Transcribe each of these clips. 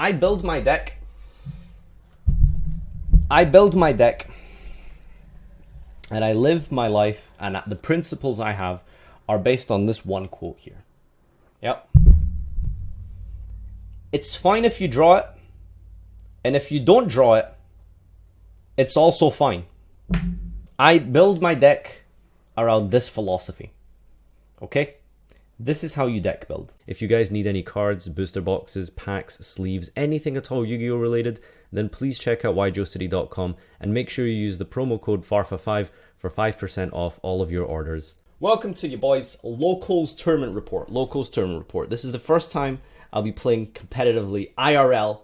I build my deck. And I live my life, and the principles I have are based on this one quote here. Yep. It's fine if you draw it, and if you don't draw it, it's also fine. I build my deck around this philosophy. Okay? This is how you deck build. If you guys need any cards, booster boxes, packs, sleeves, anything at all Yu-Gi-Oh related, then please check out YJOCity.com and make sure you use the promo code FarfaFIGO for 5% off all of your orders. Welcome to you boys, Locals Tournament Report. This is the first time I'll be playing competitively IRL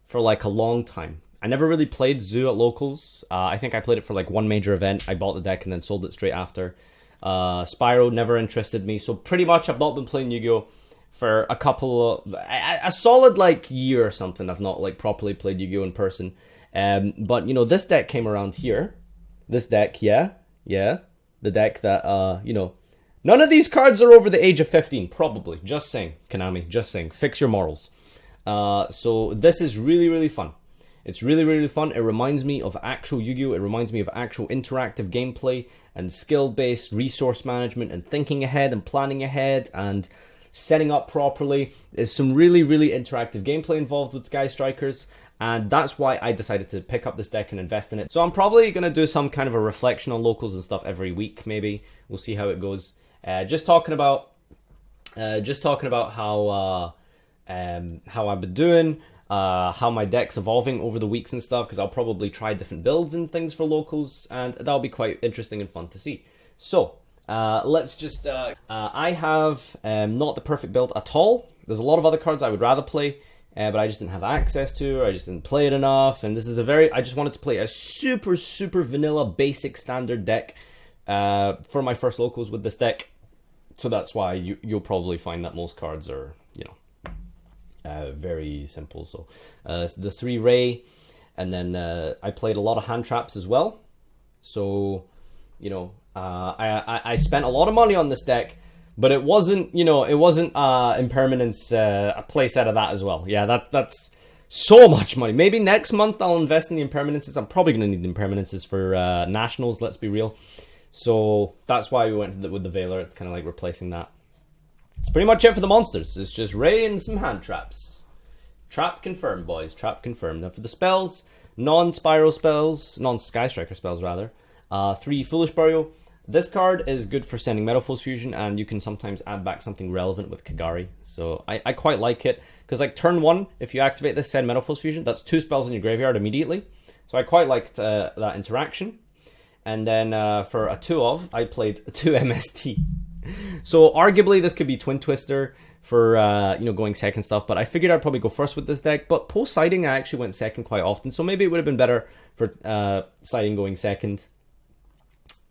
for like a long time. I never really played Zoo at Locals. I think I played it for like one major event. I bought the deck and then sold it straight after. Spyro never interested me, so pretty much I've not been playing Yu-Gi-Oh for a solid like year or something. I've not like properly played Yu-Gi-Oh in person. But you know, this deck came around here. This deck, yeah, the deck that you know, none of these cards are over the age of 15, probably. Just saying, Konami, just saying. Fix your morals. So this is really fun. It's really fun. It reminds me of actual Yu-Gi-Oh! It reminds me of actual interactive gameplay and skill-based resource management and thinking ahead and planning ahead and setting up properly. There's some really interactive gameplay involved with Sky Strikers, and that's why I decided to pick up this deck and invest in it. So I'm probably going to do some kind of a reflection on Locals and stuff every week, maybe. We'll see how it goes. Just talking about how I've been doing, how my deck's evolving over the weeks and stuff, because I'll probably try different builds and things for Locals, and that'll be quite interesting and fun to see. So, let's just... I have not the perfect build at all. There's a lot of other cards I would rather play, but I just didn't have access to, or I just didn't play it enough, and this is I just wanted to play a super vanilla, basic, standard deck for my first Locals with this deck. So that's why you'll probably find that most cards are, you know, very simple. So the 3 Ray, and then I played a lot of hand traps as well. So, you know, I spent a lot of money on this deck, but it wasn't, you know, impermanence, a play set of that as well. Yeah, that's so much money. Maybe next month I'll invest in the impermanences. I'm probably going to need the impermanences for nationals, let's be real. So that's why we went with the Veiler. It's kind of like replacing that. It's pretty much it for the monsters. It's just Ray and some hand traps. Trap confirmed, boys. Trap confirmed. Now for the spells, non-Spyro spells, non-Sky Striker spells rather. 3 Foolish Burial. This card is good for sending Metal Force Fusion, and you can sometimes add back something relevant with Kagari. So I quite like it, because like turn 1, if you activate this, send Metal Force Fusion, that's 2 spells in your graveyard immediately. So I quite liked that interaction. And then for a 2-of, I played 2 MST. So arguably this could be Twin Twister for you know, going second stuff, but I figured I'd probably go first with this deck. But post sighting I actually went second quite often, so maybe it would have been better for sighting going second,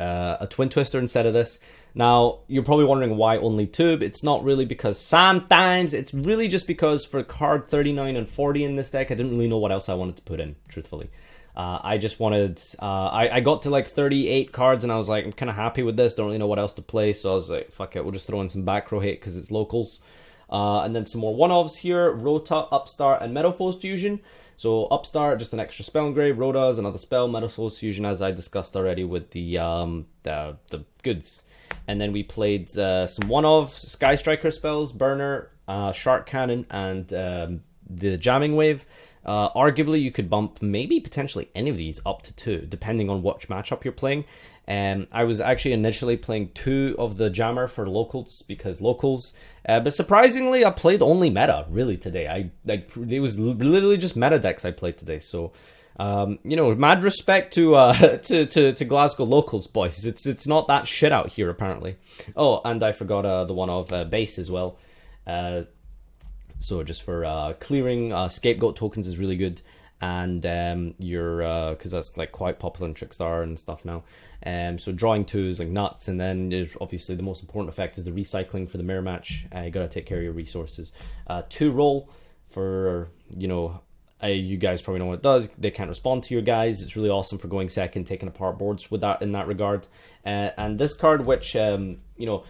a Twin Twister instead of this. Now you're probably wondering why only 2. It's not really because sometimes, it's really just because for card 39 and 40 in this deck I didn't really know what else I wanted to put in, truthfully. I just wanted, I got to like 38 cards and I was like, I'm kind of happy with this, don't really know what else to play, so I was like, fuck it, we'll just throw in some back row hate because it's Locals. And then some more 1-ofs here, Rota, Upstart, and Metal Force Fusion. So Upstart, just an extra spell engrave, Rota is another spell, Metal Force Fusion, as I discussed already with the goods. And then we played some 1-of Sky Striker spells, Burner, Shark Cannon, and the Jamming Wave. Arguably, you could bump maybe potentially any of these up to 2, depending on which matchup you're playing. I was actually initially playing 2 of the Jammer for Locals, because Locals. But surprisingly, I played only meta, really, today. It was literally just meta decks I played today. So, you know, mad respect to Glasgow Locals, boys. It's not that shit out here, apparently. Oh, and I forgot the 1-of base as well. So just for clearing Scapegoat tokens is really good, and because that's like quite popular in Trickstar and stuff now. So drawing 2 is like nuts, and then there's obviously the most important effect is the recycling for the mirror match. You gotta take care of your resources. 2 roll for, you know, you guys probably know what it does. They can't respond to your guys. It's really awesome for going second, taking apart boards with that in that regard. And this card, which you know,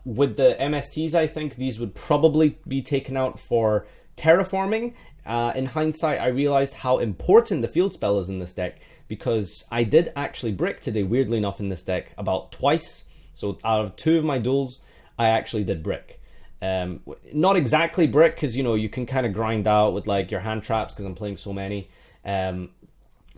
with the MSTs, I think these would probably be taken out for terraforming. in hindsight, I realized how important the field spell is in this deck, because I did actually brick today, weirdly enough, in this deck about twice. So out of 2 of my duels, I actually did brick. Not exactly brick, because, you know, you can kind of grind out with like your hand traps because I'm playing so many.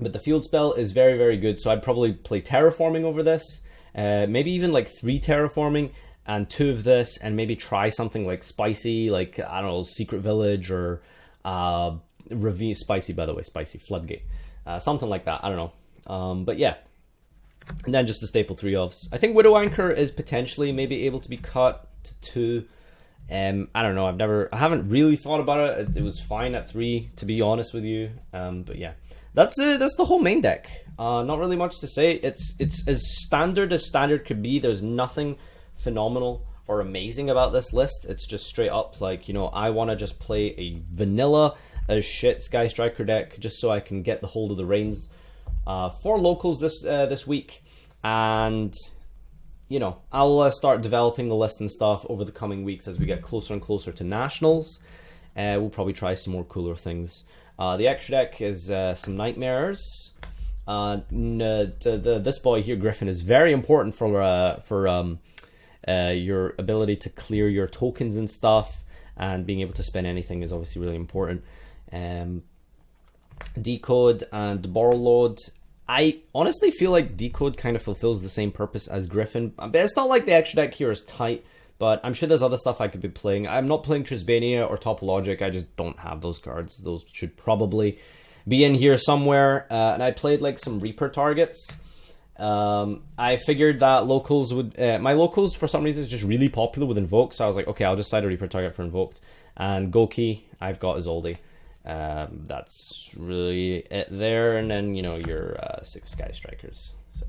But the field spell is very, very good. So I'd probably play terraforming over this. Maybe even like 3 terraforming and 2 of this, and maybe try something like spicy, like, I don't know, Secret Village or Ravine. Spicy, by the way, spicy Floodgate. Something like that, I don't know. But yeah. And then just the staple 3 ofs. I think Widow Anchor is potentially maybe able to be cut to 2. I don't know, I haven't really thought about it. It was fine at 3, to be honest with you. But yeah. That's the whole main deck. Not really much to say. It's as standard could be. There's nothing phenomenal or amazing about this list. It's just straight up like, you know, I want to just play a vanilla as shit Sky Striker deck just so I can get the hold of the reins for locals this week. And, you know, I'll start developing the list and stuff over the coming weeks as we get closer and closer to Nationals. We'll probably try some more cooler things. The extra deck is some Nightmares. This boy here, Griffin, is very important for your ability to clear your tokens and stuff, and being able to spin anything is obviously really important. Decode and Borrow Load. I honestly feel like Decode kind of fulfills the same purpose as Griffin. It's not like the extra deck here is tight, but I'm sure there's other stuff I could be playing. I'm not playing Trisbania or Topologic. I just don't have those cards. Those should probably be in here somewhere. And I played like some Reaper targets. I figured that locals would... my locals, for some reason, is just really popular with Invoke. So I was like, okay, I'll just side a Reaper target for Invoked. And Goki, I've got Isolde. That's really it there. And then, you know, your 6 Sky Strikers. So,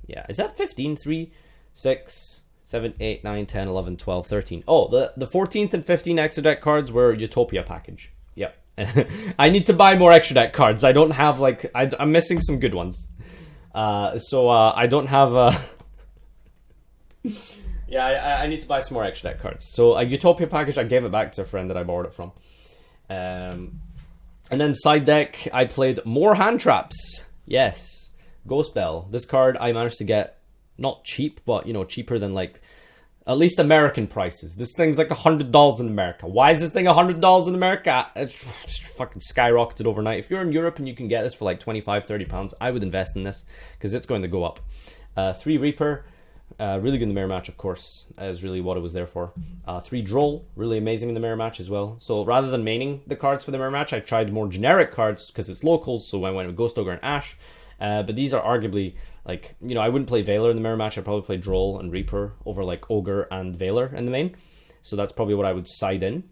yeah. Is that 15? 3, 6... 7, 8, 9, 10, 11, 12, 13. Oh, the 14th and 15th extra deck cards were Utopia package. Yep. I need to buy more extra deck cards. I don't have, like... I'm missing some good ones. So I don't have... yeah, I need to buy some more extra deck cards. So a Utopia package, I gave it back to a friend that I borrowed it from. And then side deck, I played more hand traps. Yes. Ghost Bell. This card I managed to get not cheap, but, you know, cheaper than, like, at least American prices. This thing's like $100 in America. Why is this thing $100 in America? It's fucking skyrocketed overnight. If you're in Europe and you can get this for like 25, 30 pounds, I would invest in this because it's going to go up. 3 Reaper, really good in the mirror match, of course, is really what it was there for. 3 Droll, really amazing in the mirror match as well. So rather than maining the cards for the mirror match, I tried more generic cards because it's locals, so I went with Ghost Ogre and Ash. But these are arguably, like, you know, I wouldn't play Veiler in the mirror match. I'd probably play Droll and Reaper over, like, Ogre and Veiler in the main. So that's probably what I would side in.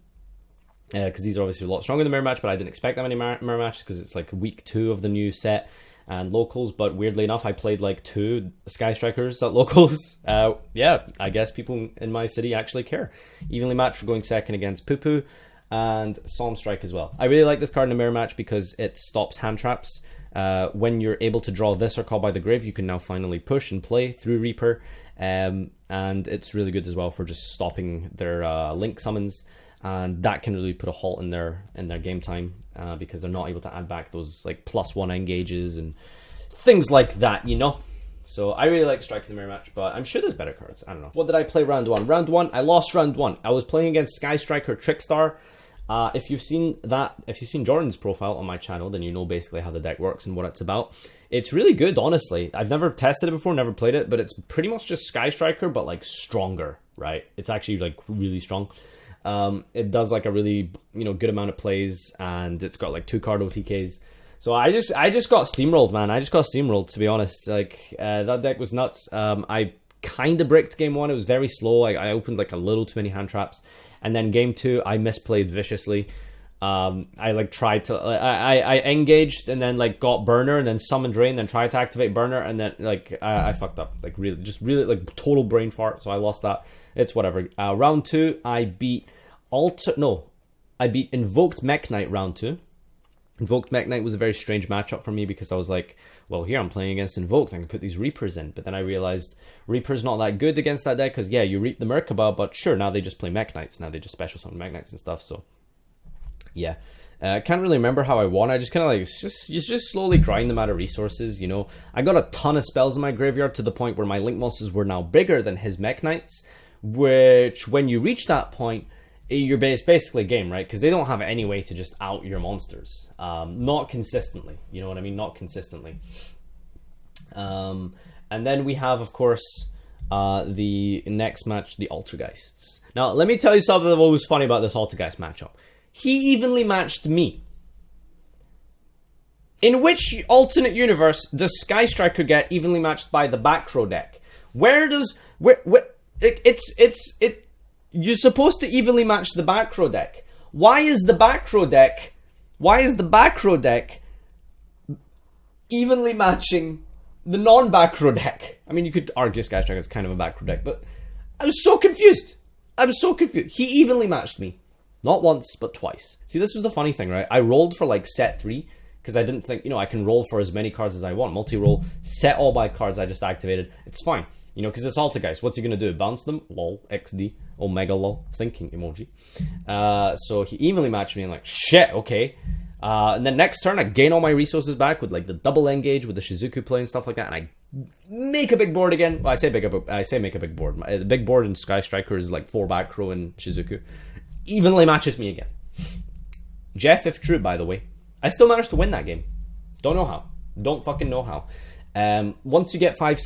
Because these are obviously a lot stronger in the mirror match, but I didn't expect that many mirror matches because it's, like, week 2 of the new set and locals. But weirdly enough, I played, like, 2 Sky Strikers at locals. Yeah, I guess people in my city actually care. Evenly matched for going second against Poo Poo and Psalm Strike as well. I really like this card in the mirror match because it stops hand traps. When you're able to draw this or Call by the Grave, you can now finally push and play through Reaper, and it's really good as well for just stopping their link summons, and that can really put a halt in their game time because they're not able to add back those like +1 engages and things like that, you know. So I really like striking the mirror match, but I'm sure there's better cards. I don't know. What did I play round 1? Round 1, I lost round 1. I was playing against Sky Striker Trickstar. If you've seen Jordan's profile on my channel, then you know basically how the deck works and what it's about. It's really good, honestly. I've never tested it before, never played it, but it's pretty much just Sky Striker, but like stronger, right? It's actually like really strong. It does like a really, you know, good amount of plays, and it's got like 2 card OTKs. So I just got steamrolled, man. I just got steamrolled, to be honest. Like that deck was nuts. I kind of bricked game 1. It was very slow. I opened like a little too many hand traps. And then game 2, I misplayed viciously. I like tried to... I engaged and then like got Burner and then summoned Drain, then tried to activate Burner, and then like I fucked up. Like really like total brain fart, so I lost that. It's whatever. Round 2, I beat... I beat Invoked Mech Knight round 2. Invoked Mech Knight was a very strange matchup for me because I was like, well, here I'm playing against Invoked, I can put these Reapers in. But then I realized Reaper's not that good against that deck because, yeah, you Reap the Merkaba, but sure, now they just play Mech Knights. Now they just special summon Mech Knights and stuff, so... yeah. I can't really remember how I won. I just kind of like, you just slowly grind them out of resources, you know. I got a ton of spells in my graveyard to the point where my Link monsters were now bigger than his Mech Knights, which when you reach that point, you're basically game, right? Because they don't have any way to just out your monsters. Not consistently, you know what I mean? Not consistently. And then we have, of course, the next match, the Altergeists. Now, let me tell you something that was funny about this Altergeist matchup. He evenly matched me. In which alternate universe does Sky Striker get evenly matched by the back row deck? You're supposed to evenly match the back row deck. Why is the back row deck evenly matching the non-back row deck? I mean, you could argue Sky Striker is kind of a back row deck, but I was so confused. He evenly matched me. Not once, but twice. See, this was the funny thing, right? I rolled for like set 3, because I didn't think, you know, I can roll for as many cards as I want. Multi-roll, set all my cards I just activated. It's fine, you know, because it's Altergeist. What's he going to do? Bounce them? Lol, XD, Omega lol, thinking emoji. So he evenly matched me and like, shit, okay. And then next turn, I gain all my resources back with like the double engage with the Shizuku play and stuff like that, and I make a big board again. Well, I say make a big board. The big board in Sky Striker is like 4 back row and Shizuku. Evenly matches me again. Jeff, if true, by the way. I still managed to win that game. Don't know how. Don't fucking know how. Once you get 5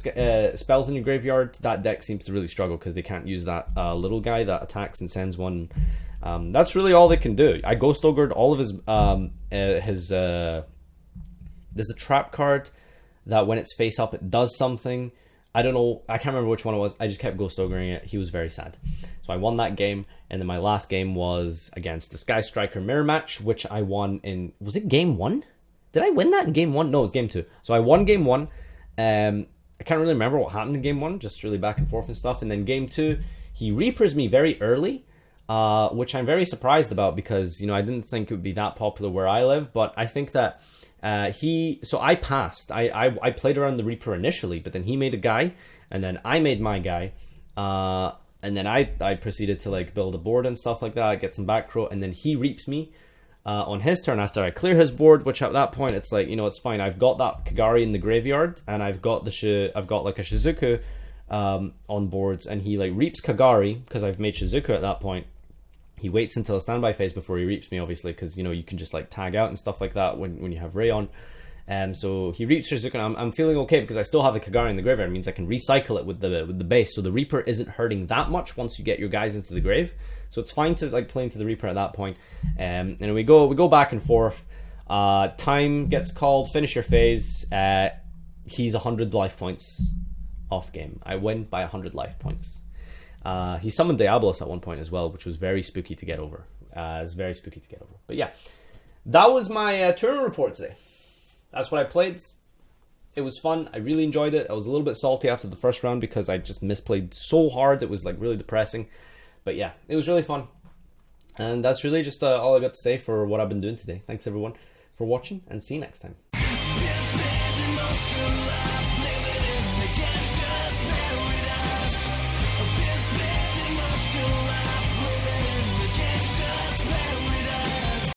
spells in your graveyard, that deck seems to really struggle because they can't use that little guy that attacks and sends one. That's really all they can do. I Ghost Ogred all of his... there's a trap card that when it's face up, it does something. I don't know. I can't remember which one it was. I just kept Ghost Ogering it. He was very sad. So I won that game. And then my last game was against the Sky Striker mirror match, which I won in... Was it game 1? Did I win that in game 1? No, it was game 2. So I won game 1. I can't really remember what happened in game 1. Just really back and forth and stuff. And then game 2, he Reapers me very early, which I'm very surprised about because, you know, I didn't think it would be that popular where I live. But I think that so I passed. I played around the Reaper initially, but then he made a guy, and then I made my guy, and then I proceeded to like build a board and stuff like that, get some back row, and then he reaps me on his turn after I clear his board. Which at that point it's like, you know, it's fine. I've got that Kagari in the graveyard, and I've got like a Shizuku on boards, and he like reaps Kagari because I've made Shizuku at that point. He waits until a standby phase before he reaps me, obviously, because, you know, you can just, like, tag out and stuff like that when you have Ray on. So he reaps Shizuku, and I'm feeling okay because I still have the Kagari in the graveyard. It means I can recycle it with the base. So the Reaper isn't hurting that much once you get your guys into the grave. So it's fine to, like, play into the Reaper at that point. And we go back and forth. Time gets called, finish your phase. He's 100 life points off game. I win by 100 life points. He summoned Diabolus at one point as well, which was very spooky to get over. It's very spooky to get over. But yeah, that was my tournament report today. That's what I played. It was fun. I really enjoyed it. I was a little bit salty after the first round because I just misplayed so hard. It was like really depressing. But yeah, it was really fun. And that's really just all I got to say for what I've been doing today. Thanks everyone for watching, and see you next time.